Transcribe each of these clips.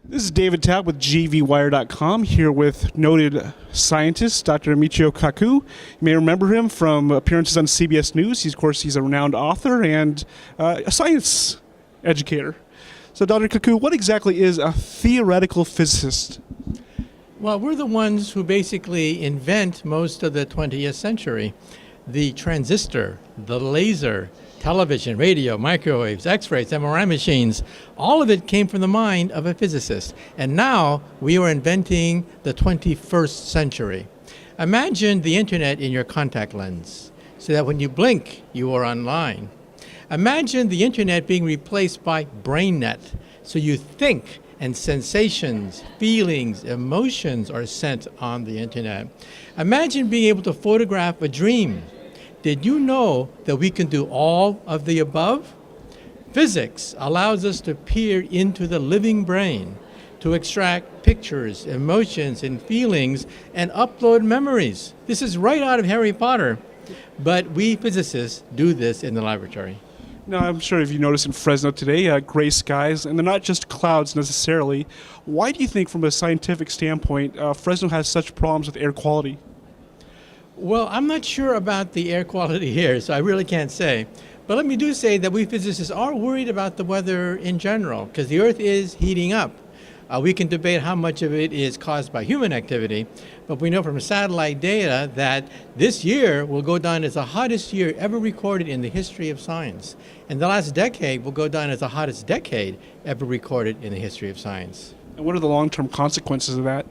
This is David Tapp with GVWire.com here with noted scientist Dr. Michio Kaku. You may remember him from appearances on CBS News. Of course, he's a renowned author and a science educator. So, Dr. Kaku, what exactly is a theoretical physicist? Well, we're the ones who basically invent most of the 20th century. The transistor, the laser, television, radio, microwaves, X-rays, MRI machines, all of it came from the mind of a physicist. And now we are inventing the 21st century. Imagine the internet in your contact lens, so that when you blink, you are online. Imagine the internet being replaced by BrainNet, so you think and sensations, feelings, emotions are sent on the internet. Imagine being able to photograph a dream. Did you know that we can do all of the above? Physics allows us to peer into the living brain, to extract pictures, emotions, and feelings, and upload memories. This is right out of Harry Potter, but we physicists do this in the laboratory. Now, I'm sure if you notice in Fresno today, gray skies, and they're not just clouds necessarily. Why do you think, from a scientific standpoint, Fresno has such problems with air quality? Well, I'm not sure about the air quality here, so I really can't say. But let me do say that we physicists are worried about the weather in general, because the Earth is heating up. We can debate how much of it is caused by human activity, but we know from satellite data that this year will go down as the hottest year ever recorded in the history of science. And the last decade will go down as the hottest decade ever recorded in the history of science. And what are the long-term consequences of that?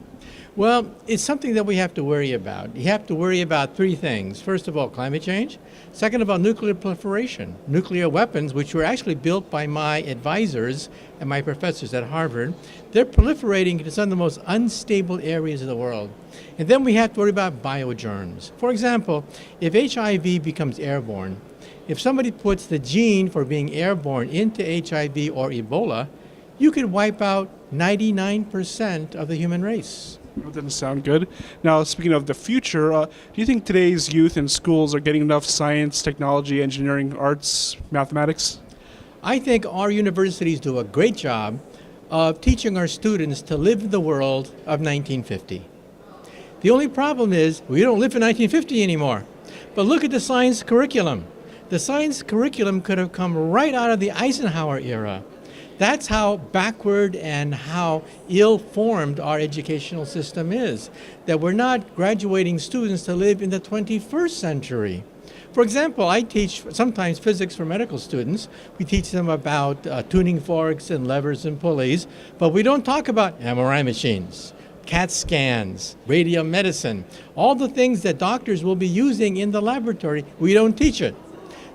Well, it's something that we have to worry about. You have to worry about three things. First of all, climate change. Second of all, nuclear proliferation. Nuclear weapons, which were actually built by my advisors and my professors at Harvard, they're proliferating into some of the most unstable areas of the world. And then we have to worry about biogerms. For example, if HIV becomes airborne, if somebody puts the gene for being airborne into HIV or Ebola, you could wipe out 99% of the human race. That doesn't sound good. Now, speaking of the future, do you think today's youth in schools are getting enough science, technology, engineering, arts, mathematics? I think our universities do a great job of teaching our students to live in the world of 1950. The only problem is we don't live in 1950 anymore. But look at the science curriculum. The science curriculum could have come right out of the Eisenhower era. That's how backward and how ill-formed our educational system is, that we're not graduating students to live in the 21st century. For example, I teach sometimes physics for medical students. We teach them about tuning forks and levers and pulleys, but we don't talk about MRI machines, CAT scans, radio medicine, all the things that doctors will be using in the laboratory. We don't teach it.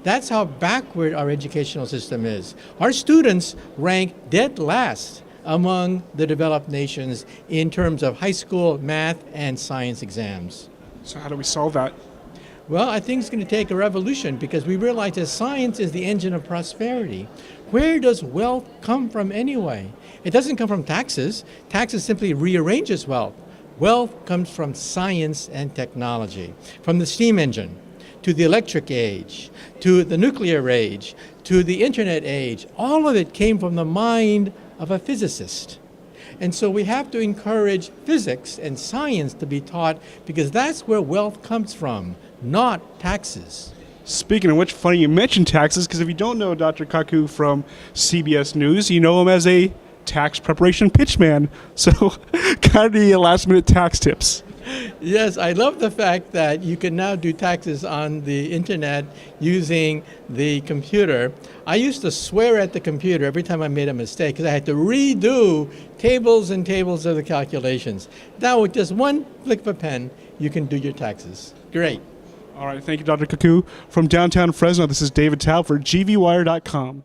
That's how backward our educational system is. Our students rank dead last among the developed nations in terms of high school math and science exams. So how do we solve that? Well, I think it's going to take a revolution because we realize that science is the engine of prosperity. Where does wealth come from anyway? It doesn't come from taxes. Taxes simply rearranges wealth. Wealth comes from science and technology, from the steam engine, to the electric age, to the nuclear age, to the internet age. All of it came from the mind of a physicist. And so we have to encourage physics and science to be taught because that's where wealth comes from, not taxes. Speaking of which, funny you mentioned taxes, because if you don't know Dr. Kaku from CBS News, you know him as a tax preparation pitchman. So kind of the last-minute tax tips. Yes, I love the fact that you can now do taxes on the internet using the computer. I used to swear at the computer every time I made a mistake because I had to redo tables and tables of the calculations. Now with just one flick of a pen, you can do your taxes. Great. All right, thank you, Dr. Kaku. From downtown Fresno, this is David Tapp for GVWire.com.